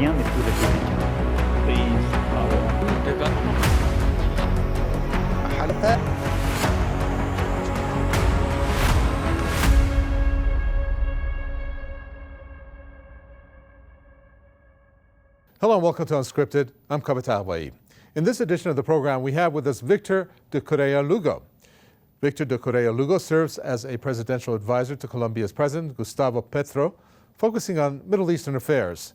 rien n'est plus républicain. Please follow. Hello and welcome to Unscripted. I'm Kabatawai. In this edition of the program, we have with us Victor de Currea-Lugo. Victor de Currea-Lugo serves as a presidential advisor to Colombia's president, Gustavo Petro, focusing on Middle Eastern affairs.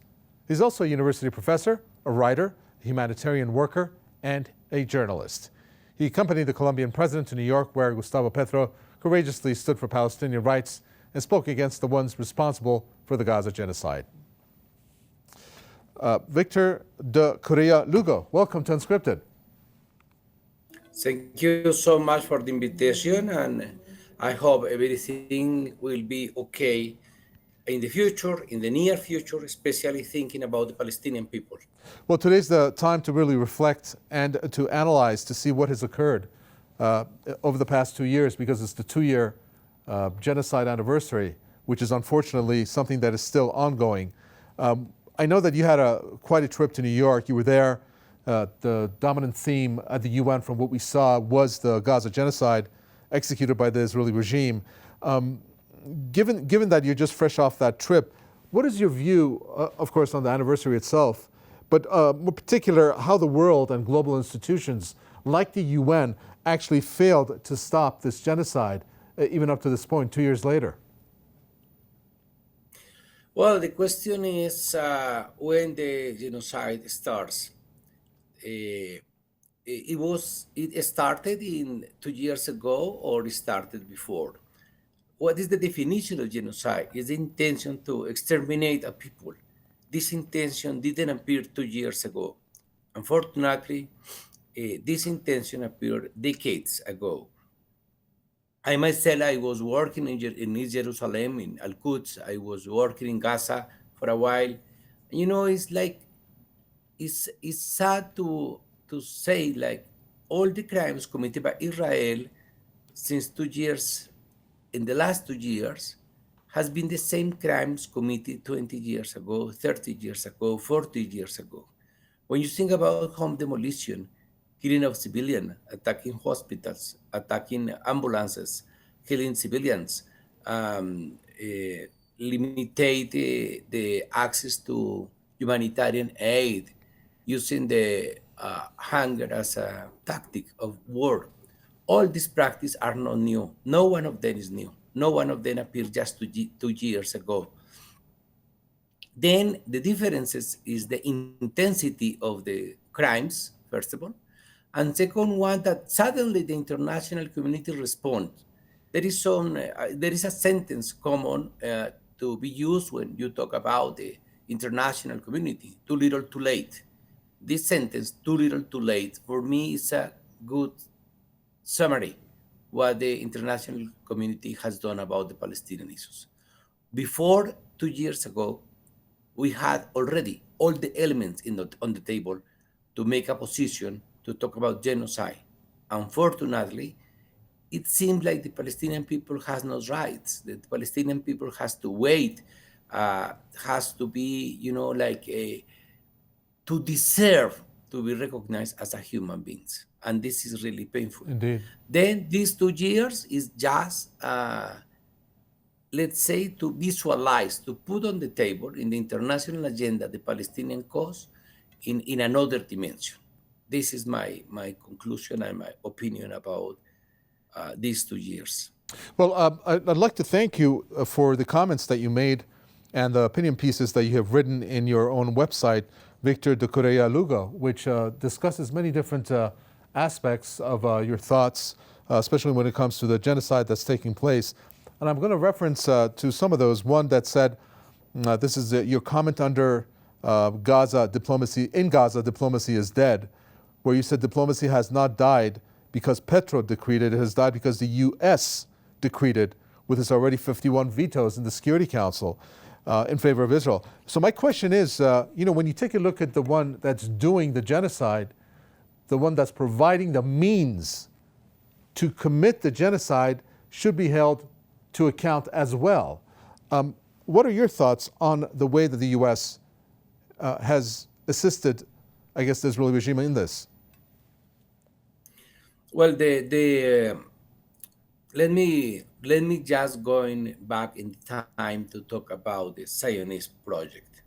He's also a university professor, a writer, a humanitarian worker, and a journalist. He accompanied the Colombian president to New York, where Gustavo Petro courageously stood for Palestinian rights and spoke against the ones responsible for the Gaza genocide. Victor de Currea-Lugo, welcome to Unscripted. Thank you so much for the invitation, and I hope everything will be okay in the future, in the near future, especially thinking about the Palestinian people. Well, today's the time to really reflect and to analyze, to see what has occurred over the past 2 years, because it's the 2-year genocide anniversary, which is unfortunately something that is still ongoing. I know that you had quite a trip to New York. You were there. The dominant theme at the UN, from what we saw, was the Gaza genocide executed by the Israeli regime. Given that you're just fresh off that trip, what is your view, of course, on the anniversary itself, but more particular, how the world and global institutions like the UN actually failed to stop this genocide, even up to this point, 2 years later? Well, the question is when the genocide starts. It started 2 years ago, or it started before? What is the definition of genocide? It's the intention to exterminate a people. This intention didn't appear 2 years ago. Unfortunately, this intention appeared decades ago. I myself, I was working in East Jerusalem, in Al-Quds. I was working in Gaza for a while. You know, it's like, it's sad to say, like, all the crimes committed by Israel since 2 years, in the last 2 years, has been the same crimes committed 20 years ago, 30 years ago, 40 years ago. When you think about home demolition, killing of civilians, attacking hospitals, attacking ambulances, killing civilians, limitate the access to humanitarian aid, using the hunger as a tactic of war. All these practices are not new. No one of them is new. No one of them appeared just 2 years ago. Then the differences is the intensity of the crimes, first of all, and second one, that suddenly the international community responds. There is a sentence common to be used when you talk about the international community: too little, too late. This sentence, too little, too late, for me is a good summary what the international community has done about the Palestinian issues. Before 2 years ago, we had already all the elements on the table to make a position to talk about genocide. Unfortunately, it seems like the Palestinian people has no rights. The Palestinian people has to wait, has to be, to deserve to be recognized as a human beings. And this is really painful. Indeed. Then these 2 years is just, let's say, to visualize, to put on the table in the international agenda the Palestinian cause in another dimension. This is my conclusion and my opinion about these 2 years. Well, I'd like to thank you for the comments that you made and the opinion pieces that you have written in your own website, Victor de Currea-Lugo, which discusses many different aspects of your thoughts, especially when it comes to the genocide that's taking place. And I'm going to reference to some of those. One that said, this is your comment under Gaza diplomacy. In Gaza, diplomacy is dead, where you said diplomacy has not died because Petro decreed it. It has died because the U.S. decreed it with its already 51 vetoes in the Security Council in favor of Israel. So my question is, when you take a look at the one that's doing the genocide, the one that's providing the means to commit the genocide should be held to account as well. What are your thoughts on the way that the U.S. has assisted, I guess, the Israeli regime in this? Well, let me just going back in time to talk about the Zionist project.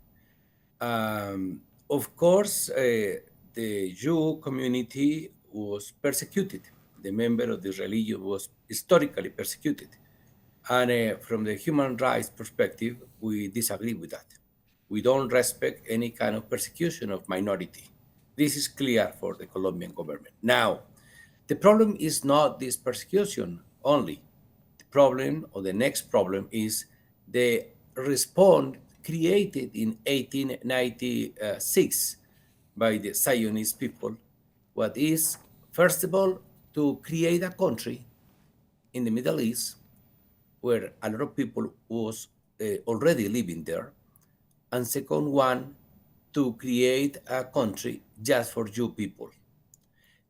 Of course, the Jew community was persecuted. The member of this religion was historically persecuted. And from the human rights perspective, we disagree with that. We don't respect any kind of persecution of minority. This is clear for the Colombian government. Now, the problem is not this persecution only. The problem, or the next problem, is the response created in 1896 by the Zionist people. What is, first of all, to create a country in the Middle East where a lot of people was already living there, and second one, to create a country just for Jew people.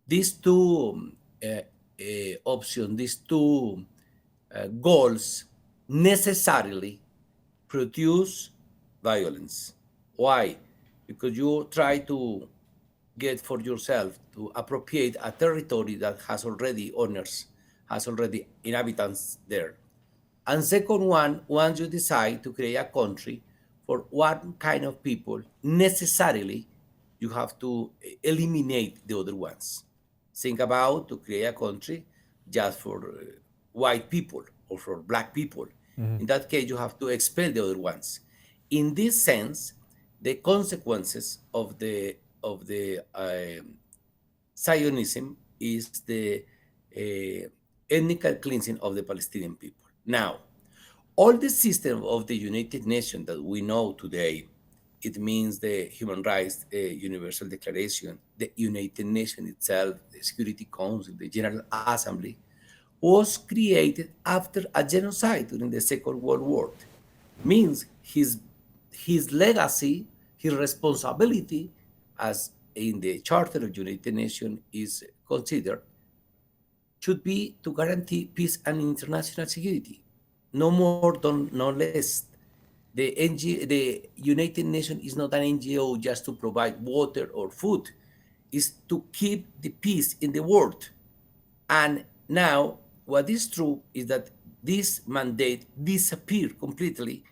These two options, these two goals necessarily produce violence. Why? Because you try to get for yourself to appropriate a territory that has already owners, has already inhabitants there. And second one, once you decide to create a country for one kind of people, necessarily you have to eliminate the other ones. Think about to create a country just for white people or for black people. In that case, you have to expel the other ones. In this sense, the consequences of the Zionism is the ethnical cleansing of the Palestinian people. Now, all the system of the United Nations that we know today, it means the Human Rights Universal Declaration, the United Nations itself, the Security Council, the General Assembly, was created after a genocide during the Second World War. Means his legacy, his responsibility, as in the Charter of United Nations is considered, should be to guarantee peace and international security. No more, no less. The United Nations is not an NGO just to provide water or food. It's to keep the peace in the world. And now, what is true is that this mandate disappeared completely,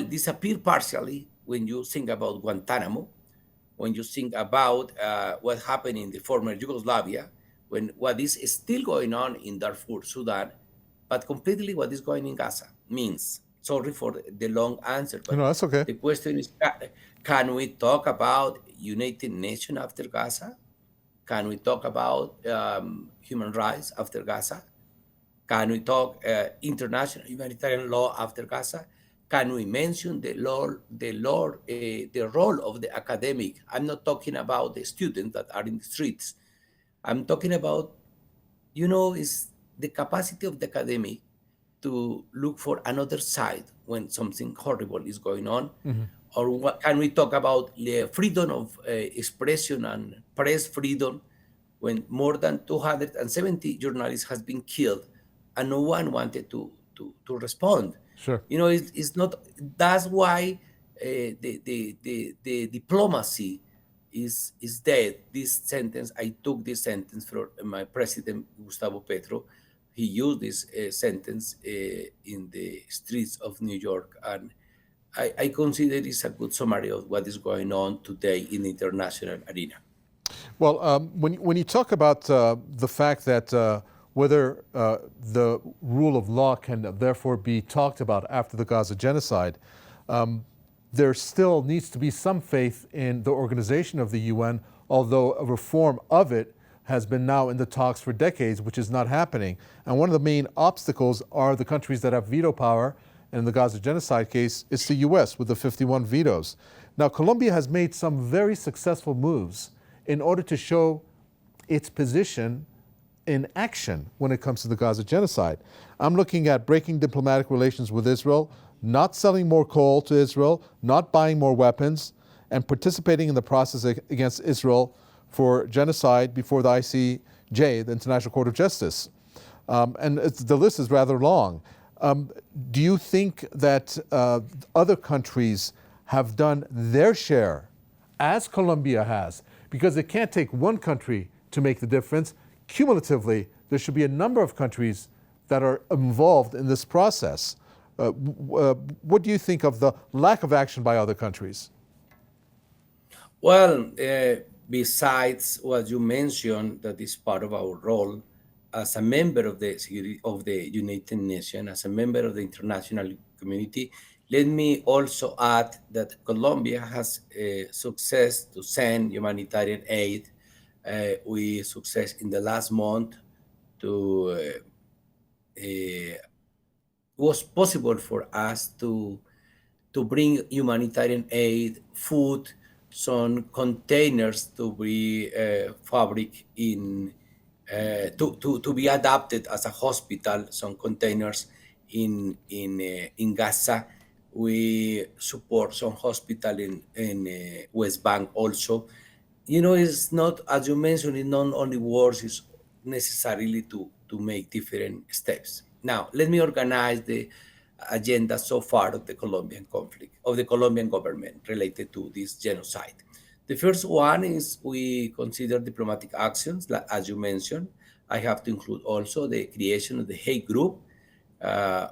disappeared partially when you think about Guantanamo, when you think about what happened in the former Yugoslavia, when what is still going on in Darfur, Sudan, but completely what is going in Gaza. Means, sorry for the long answer, but No, that's okay. the question is, can we talk about United Nations after Gaza? Can we talk about human rights after Gaza? Can we talk international humanitarian law after Gaza? Can we mention the role of the academic? I'm not talking about the students that are in the streets. I'm talking about, is the capacity of the academic to look for another side when something horrible is going on. Or what can we talk about the freedom of expression and press freedom when more than 270 journalists has been killed and no one wanted to respond? Sure. It's not. That's why the diplomacy is dead. This sentence, I took this sentence from my president Gustavo Petro. He used this sentence in the streets of New York, and I consider it's a good summary of what is going on today in the international arena. Well, when you talk about the fact that whether the rule of law can therefore be talked about after the Gaza genocide, there still needs to be some faith in the organization of the UN, although a reform of it has been now in the talks for decades, which is not happening. And one of the main obstacles are the countries that have veto power. And in the Gaza genocide case, it's the US with the 51 vetoes. Now, Colombia has made some very successful moves in order to show its position in action when it comes to the Gaza genocide. I'm looking at breaking diplomatic relations with Israel, not selling more coal to Israel, not buying more weapons, and participating in the process against Israel for genocide before the ICJ, the International Court of Justice. And the list is rather long. Do you think that other countries have done their share, as Colombia has, because it can't take one country to make the difference. Cumulatively, there should be a number of countries that are involved in this process. What do you think of the lack of action by other countries? Well, besides what you mentioned, that is part of our role as a member of the United Nations, as a member of the international community. Let me also add that Colombia has success to send humanitarian aid. We success in the last month to was possible for us to bring humanitarian aid, food, some containers to be fabric in to be adapted as a hospital, some containers in Gaza. We support some hospital in West Bank also. It's not, as you mentioned, it's not only wars, it's necessarily to make different steps. Now, let me organize the agenda so far of the Colombian conflict, of the Colombian government related to this genocide. The first one is we consider diplomatic actions, like, as you mentioned. I have to include also the creation of the Hague Group.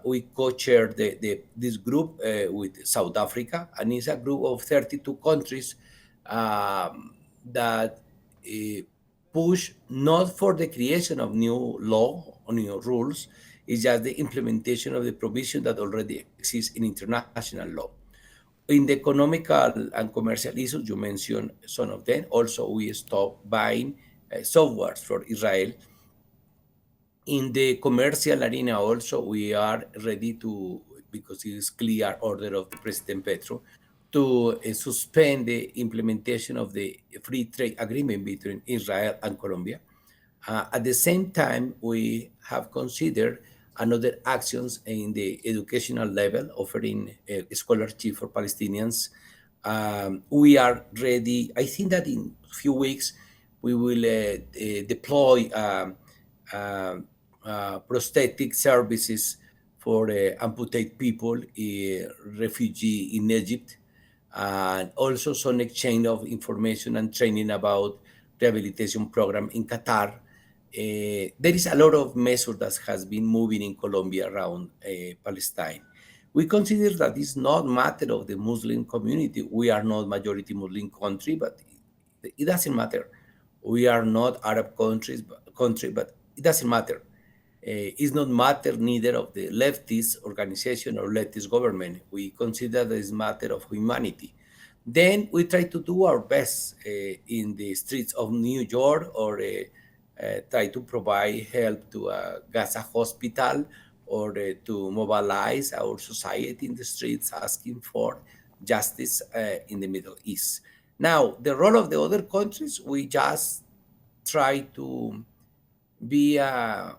We co-chair this group with South Africa, and it's a group of 32 countries that push not for the creation of new law or new rules, it's just the implementation of the provision that already exists in international law. In the economical and commercial issues, you mentioned some of them. Also, we stopped buying software for Israel. In the commercial arena also, we are ready to, because it is clear order of the President Petro, to suspend the implementation of the free trade agreement between Israel and Colombia. At the same time, we have considered another actions in the educational level, offering a scholarship for Palestinians. We are ready. I think that in a few weeks, we will deploy prosthetic services for amputated people, refugee in Egypt, and also some exchange of information and training about rehabilitation program in Qatar. There is a lot of measures that has been moving in Colombia around Palestine. We consider that it's not matter of the Muslim community. We are not majority Muslim country, but it doesn't matter. We are not Arab country, but it doesn't matter. It's not matter neither of the leftist organization or leftist government. We consider that it's matter of humanity. Then we try to do our best in the streets of New York, or try to provide help to a Gaza hospital, or to mobilize our society in the streets asking for justice in the Middle East. Now, the role of the other countries, we just try to be a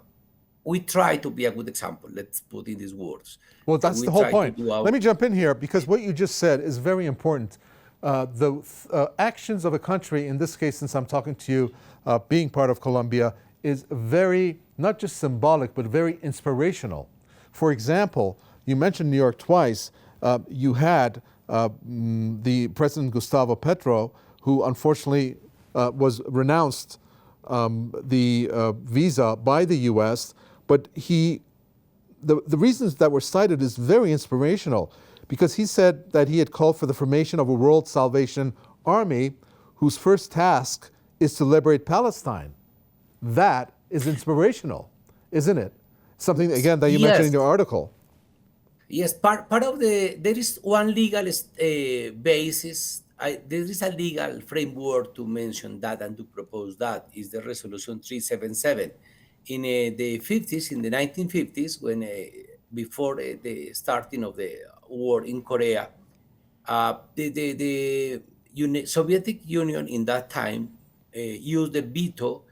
good example. Let's put in these words. Well, that's the whole point. Let me jump in here, because what you just said is very important. The actions of a country, in this case, since I'm talking to you, being part of Colombia, is very, not just symbolic, but very inspirational. For example, you mentioned New York twice. You had the President Gustavo Petro, who unfortunately was renounced the visa by the U.S., but the reasons that were cited is very inspirational, because he said that he had called for the formation of a World Salvation Army whose first task is to liberate Palestine. That is inspirational, isn't it? Something, again, that you mentioned in your article. Yes, part of there is one legal basis. There is a legal framework to mention that and to propose that, is the Resolution 377. In the 50s, in the 1950s, when before the starting of the war in Korea, the Soviet Union in that time used the veto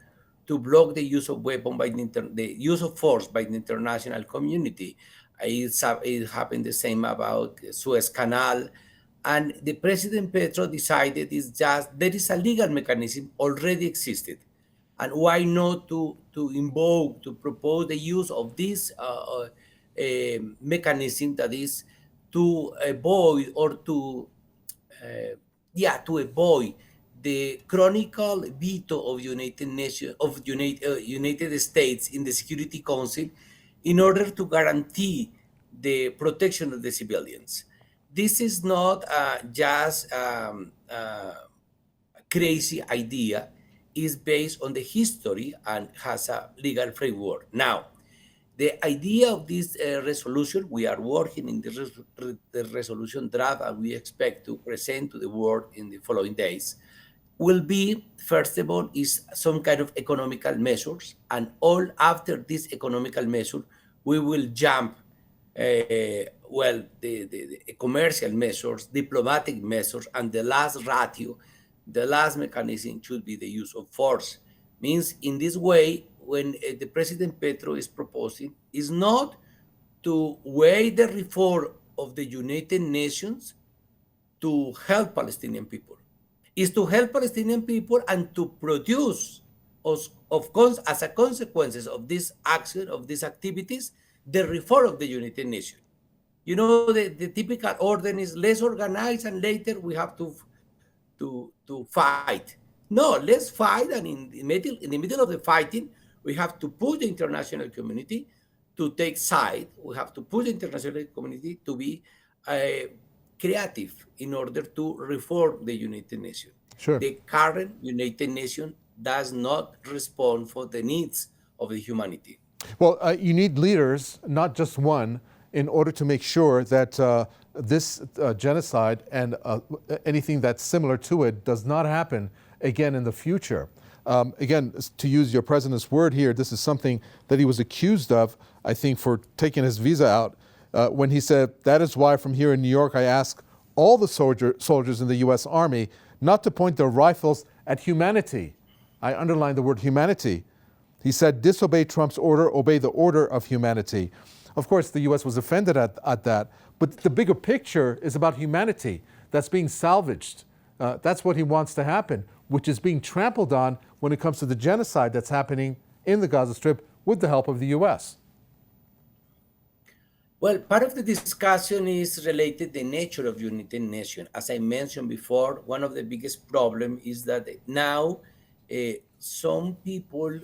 to block the use of weapon by the use of force by the international community. It happened the same about Suez Canal, and the President Petro decided there is a legal mechanism already existed, and why not to propose the use of this mechanism, that is to avoid or to to avoid the chronicle veto of United Nations of United States in the Security Council in order to guarantee the protection of the civilians. This is not just crazy idea. Is based on the history and has a legal framework. Now, the idea of this resolution, we are working in the resolution draft and we expect to present to the world in the following days, will be, first of all, is some kind of economical measures. And all after this economical measure, we will jump, the commercial measures, diplomatic measures, and the last ratio, the last mechanism should be the use of force. Means in this way, when the President Petro is proposing, is not to weigh the reform of the United Nations to help Palestinian people. Is to help Palestinian people and to produce, of course, as a consequence of this action, of these activities, the reform of the United Nations. You know, the typical order is let's organize and later we have to fight. No, let's fight, and in the middle of the fighting, we have to push the international community to take side. We have to push the international community to be creative in order to reform the United Nations. Sure. The current United Nations does not respond for the needs of the humanity. Well, you need leaders, not just one, in order to make sure that this genocide and anything that's similar to it does not happen again in the future. Again, to use your president's word here, this is something that he was accused of, I think, for taking his visa out, when he said, "That is why from here in New York I ask all the soldiers in the U.S. Army not to point their rifles at humanity." I underline the word humanity. He said, "Disobey Trump's order, obey the order of humanity." Of course, the U.S. was offended at that, but the bigger picture is about humanity that's being salvaged. That's what he wants to happen, which is being trampled on when it comes to the genocide that's happening in the Gaza Strip with the help of the U.S. Well, part of the discussion is related to the nature of United Nations. As I mentioned before, one of the biggest problems is that now some people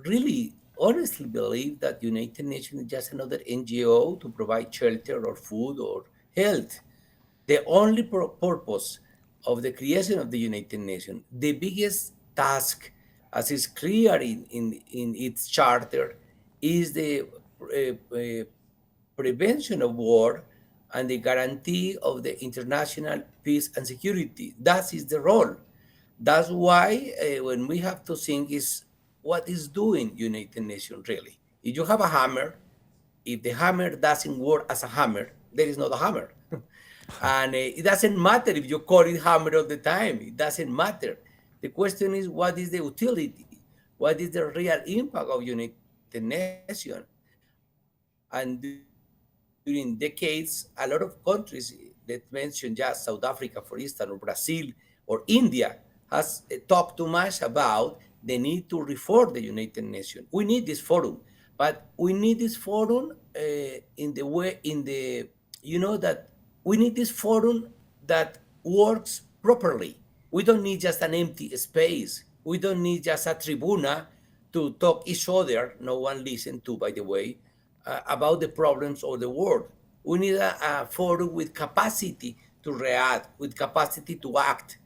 really honestly believe that United Nations is just another NGO to provide shelter or food or health. The only purpose of the creation of the United Nations, the biggest task, as is clear in its charter, is the prevention of war and the guarantee of the international peace and security. That is the role. That's why when we have to think is what is doing United Nations really. If you have a hammer, if the hammer doesn't work as a hammer, there is not a hammer. And it doesn't matter if you call it hammer all the time. It doesn't matter. The question is, what is the utility? What is the real impact of United Nations? And during decades, a lot of countries, let's mention just South Africa, for instance, or Brazil, or India, has talked too much about the need to reform the United Nations. We need this forum, but we need this forum that we need this forum that works properly. We don't need just an empty space. We don't need just a tribuna to talk each other, no one listen to, by the way, about the problems of the world. We need a forum with capacity to react, with capacity to act.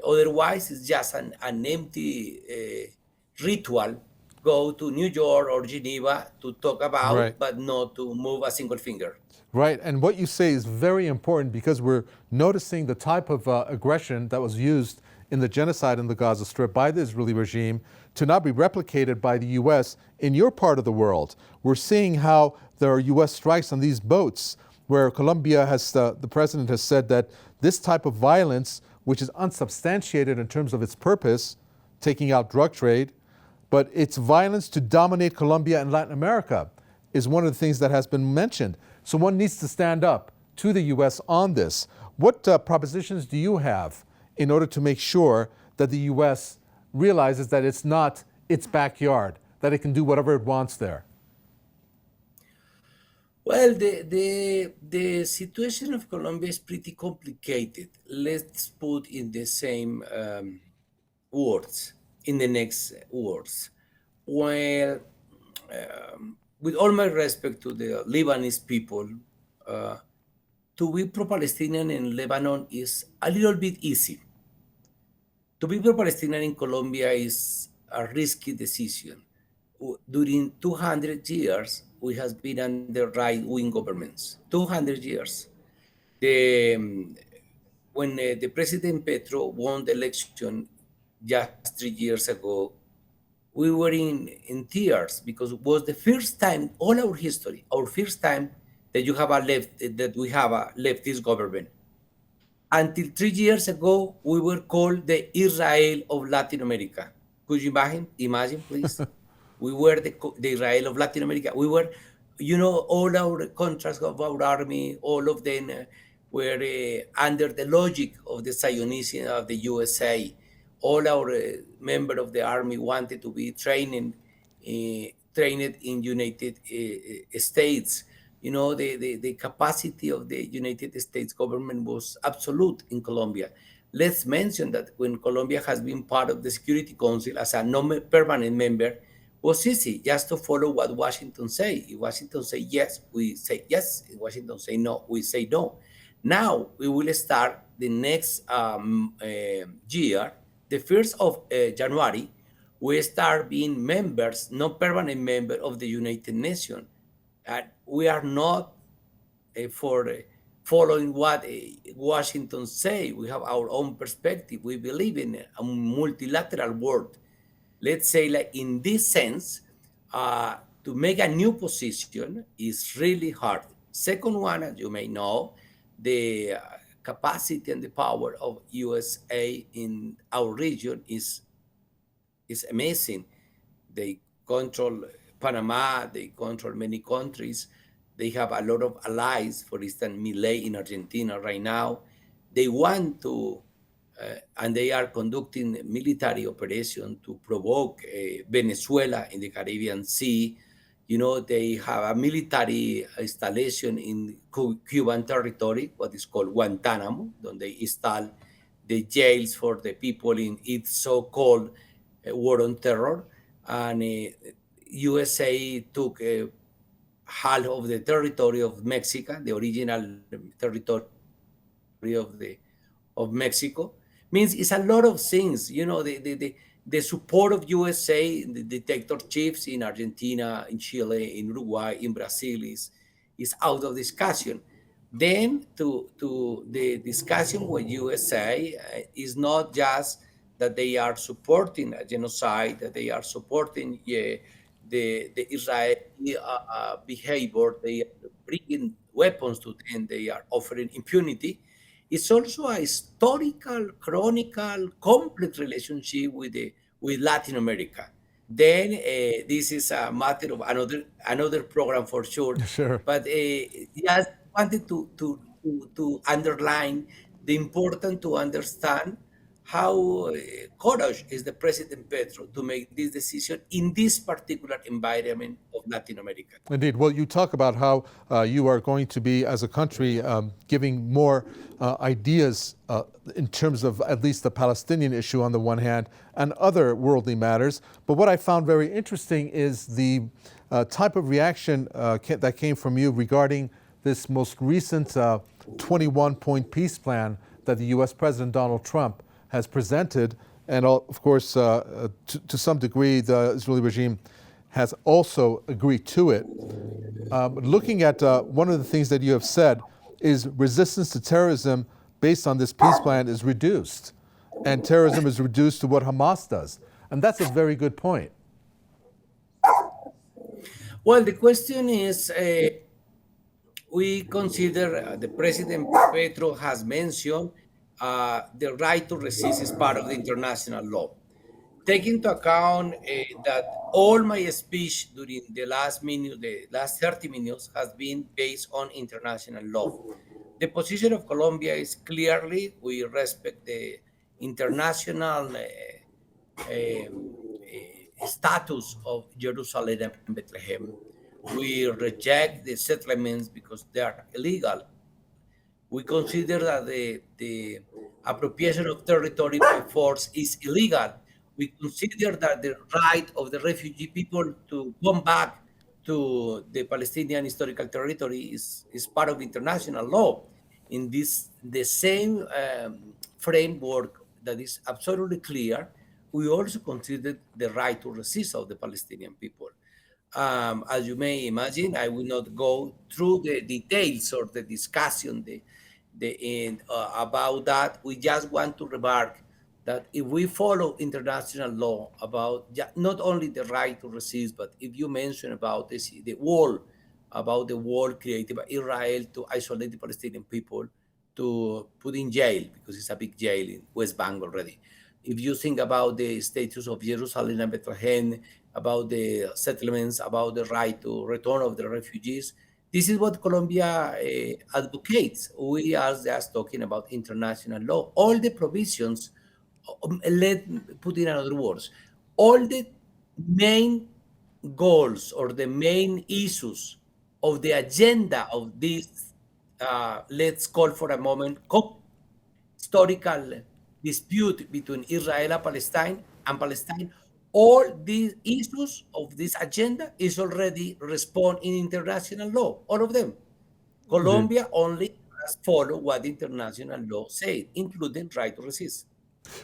Otherwise, it's just an empty ritual. Go to New York or Geneva to talk about, right, but not to move a single finger. Right, and what you say is very important because we're noticing the type of aggression that was used in the genocide in the Gaza Strip by the Israeli regime to not be replicated by the U.S. in your part of the world. We're seeing how there are U.S. strikes on these boats where Colombia has, the president has said that this type of violence, which is unsubstantiated in terms of its purpose, taking out drug trade, but it's violence to dominate Colombia and Latin America is one of the things that has been mentioned. So one needs to stand up to the U.S. on this. What propositions do you have in order to make sure that the U.S. realizes that it's not its backyard, that it can do whatever it wants there? Well, the situation of Colombia is pretty complicated. Let's put in the same words, in the next words. Well, with all my respect to the Lebanese people, uh, to be pro-Palestinian in Lebanon is a little bit easy. To be pro-Palestinian in Colombia is a risky decision. During 200 years, we have been under right-wing governments. 200 years. The, when the President Petro won the election just 3 years ago, we were in tears because it was the first time, all our history, our first time that you have a left that we have a leftist government. Until 3 years ago, we were called the Israel of Latin America. Could you imagine, please? We were the Israel of Latin America. We were, all our contracts of our army, all of them were under the logic of the Zionism of the USA. All our members of the army wanted to be trained in United States. The capacity of the United States government was absolute in Colombia. Let's mention that when Colombia has been part of the Security Council as a non-permanent member, was easy just to follow what Washington say. If Washington say yes, we say yes. If Washington say no, we say no. Now we will start the next year, the 1st of January, we start being members, non-permanent member of the United Nations. We are not for following what Washington say. We have our own perspective. We believe in a multilateral world. Let's say, like in this sense, to make a new position is really hard. Second one, as you may know, the capacity and the power of USA in our region is amazing. They control Panama, they control many countries. They have a lot of allies, for instance, Milei in Argentina right now. They want to, and they are conducting military operation to provoke Venezuela in the Caribbean Sea. They have a military installation in Cuban territory, what is called Guantanamo, donde they install the jails for the people in its so-called war on terror. And USA took half of the territory of Mexico, the original territory of Mexico. Means it's a lot of things. The support of USA, the dictatorships in Argentina, in Chile, in Uruguay, in Brazil is out of discussion. Then to the discussion with USA is not just that they are supporting a genocide, that they are supporting the Israeli behavior, they are bringing weapons to them, they are offering impunity. It's also a historical, chronicle, complex relationship with Latin America. Then this is a matter of another program for sure. Sure. But just wanted to underline the importance to understand how courage is the President Petro to make this decision in this particular environment of Latin America. Indeed. Well, you talk about how you are going to be, as a country, giving more ideas in terms of at least the Palestinian issue on the one hand and other worldly matters. But what I found very interesting is the type of reaction that came from you regarding this most recent 21-point peace plan that the U.S. President Donald Trump has presented. And of course, to some degree, the Israeli regime has also agreed to it. Looking at one of the things that you have said is resistance to terrorism based on this peace plan is reduced. And terrorism is reduced to what Hamas does. And that's a very good point. Well, the question is, we consider the President Petro has mentioned the right to resist is part of the international law. Take into account that all my speech during the last 30 minutes has been based on international law. The position of Colombia is clearly we respect the international status of Jerusalem and Bethlehem. We reject the settlements because they are illegal. We consider that the appropriation of territory by force is illegal. We consider that the right of the refugee people to come back to the Palestinian historical territory is part of international law. In this the same framework that is absolutely clear, we also consider the right to resist of the Palestinian people. As you may imagine, I will not go through the details or the discussion about that. We just want to remark that if we follow international law about not only the right to resist, but if you mention about the wall created by Israel to isolate the Palestinian people, to put in jail, because it's a big jail in West Bank already. If you think about the status of Jerusalem and Bethlehem, about the settlements, about the right to return of the refugees, this is what Colombia advocates. We are just talking about international law. All the provisions, let put in other words, all the main goals or the main issues of the agenda of this, let's call for a moment, historical dispute between Israel and Palestine, all these issues of this agenda is already respond in international law, all of them. Colombia only has follow what international law said, including right to resist.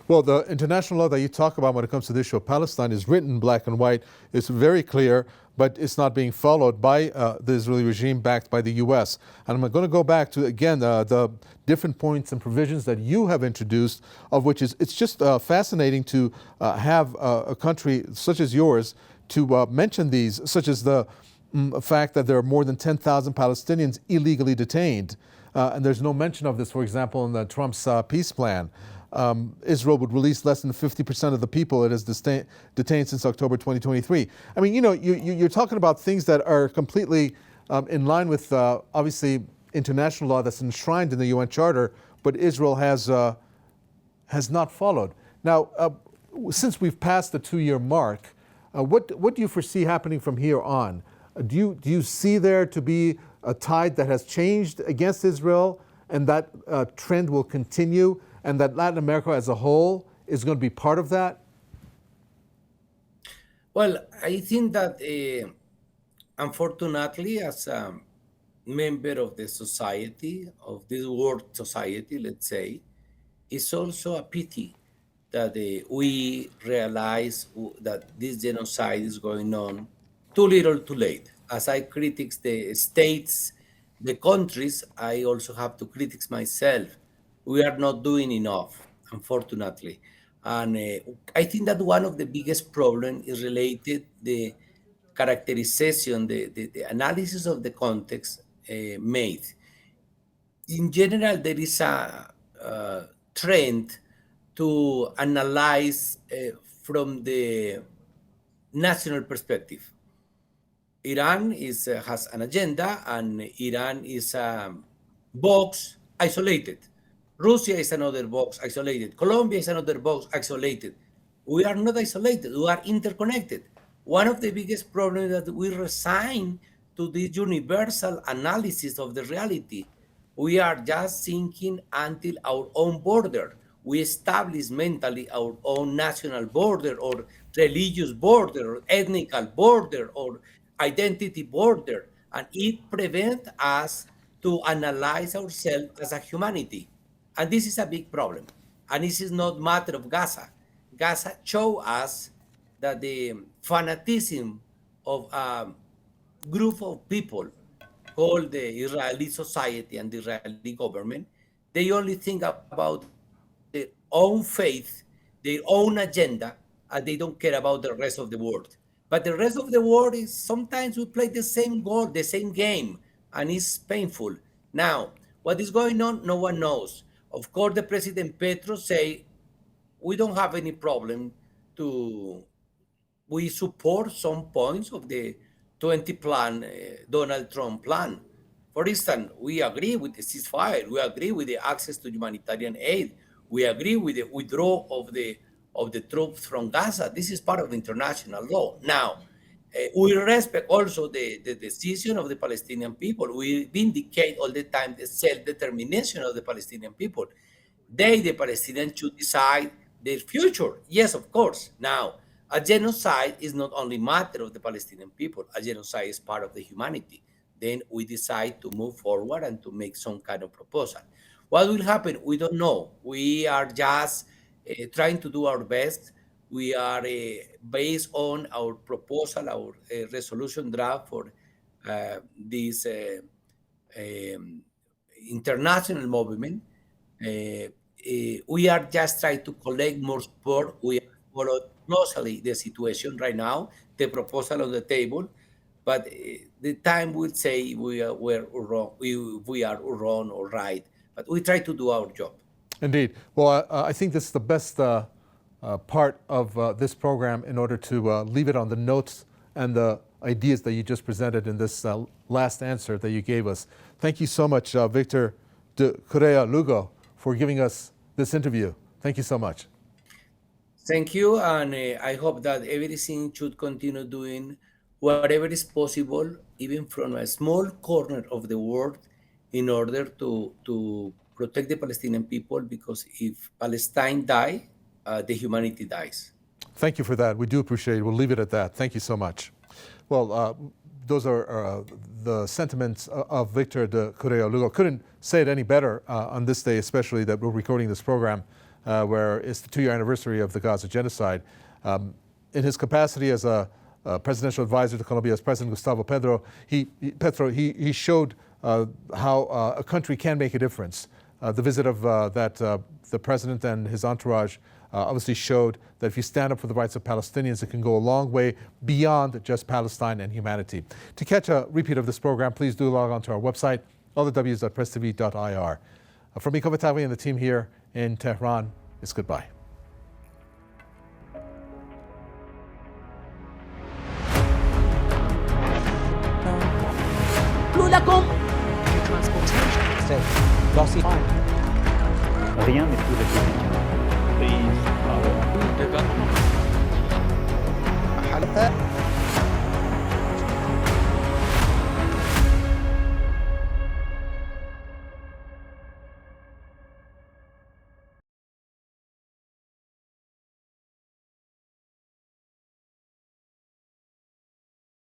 Well, the international law that you talk about when it comes to the issue of Palestine is written black and white. It's very clear, but it's not being followed by the Israeli regime backed by the U.S. And I'm going to go back to, again, the different points and provisions that you have introduced, of which is it's just fascinating to have a country such as yours to mention these, such as the fact that there are more than 10,000 Palestinians illegally detained. And there's no mention of this, for example, in the Trump's peace plan. Israel would release less than 50% of the people it has detained since October 2023. I mean, you're talking about things that are completely in line with, obviously, international law that's enshrined in the UN Charter, but Israel has not followed. Now, since we've passed the 2-year mark, what do you foresee happening from here on? Do you see there to be a tide that has changed against Israel, and that trend will continue, and that Latin America as a whole is going to be part of that? Well, I think that unfortunately, as a member of the society, of this world society, let's say, it's also a pity that we realize that this genocide is going on too little too late. As I critique the states, the countries, I also have to critique myself. We are not doing enough, unfortunately. And I think that one of the biggest problems is related the characterization, the analysis of the context made. In general, there is a trend to analyze from the national perspective. Iran has an agenda, and Iran is a box isolated. Russia is another box isolated. Colombia is another box isolated. We are not isolated. We are interconnected. One of the biggest problems is that we resign to this universal analysis of the reality. We are just thinking until our own border. We establish mentally our own national border or religious border or ethnical border or identity border, and it prevents us to analyze ourselves as a humanity. And this is a big problem. And this is not matter of Gaza. Gaza show us that the fanaticism of a group of people called the Israeli society and the Israeli government, they only think about their own faith, their own agenda, and they don't care about the rest of the world. But the rest of the world is sometimes we play the same goal, the same game, and it's painful. Now, what is going on, no one knows. Of course, the President Petro say, we don't have any problem we support some points of the 20 plan, Donald Trump plan. For instance, we agree with the ceasefire. We agree with the access to humanitarian aid. We agree with the withdrawal of the troops from Gaza. This is part of international law. Now, We respect also the decision of the Palestinian people. We vindicate all the time the self-determination of the Palestinian people. The Palestinians, should decide their future. Yes, of course. Now, a genocide is not only matter of the Palestinian people. A genocide is part of the humanity. Then we decide to move forward and to make some kind of proposal. What will happen? We don't know. We are just trying to do our best. We are based on our proposal, our resolution draft for this international movement. We are just trying to collect more support. We are following closely the situation right now, the proposal on the table, but the time will say we're wrong, we are wrong or right, but we try to do our job. Indeed. Well, I think this is the best part of this program in order to leave it on the notes and the ideas that you just presented in this last answer that you gave us. Thank you so much, Victor de Currea-Lugo, for giving us this interview. Thank you so much. Thank you, and I hope that everything should continue doing whatever is possible, even from a small corner of the world, in order to protect the Palestinian people, because if Palestine dies, the humanity dies. Thank you for that. We do appreciate it. We'll leave it at that. Thank you so much. Well, those are the sentiments of Victor de Currea-Lugo. Couldn't say it any better on this day, especially that we're recording this program where it's the 2-year anniversary of the Gaza genocide. In his capacity as a presidential advisor to Colombia's President Gustavo Petro, he showed how a country can make a difference. The visit of the president and his entourage obviously showed that if you stand up for the rights of Palestinians, it can go a long way beyond just Palestine and humanity. To catch a repeat of this program, please do log on to our website, allthews.presstv.ir. From me, Kovatavi, and the team here in Tehran, it's goodbye. Transportation. Glossy. Rien n'est plus républicain. Please, حلقة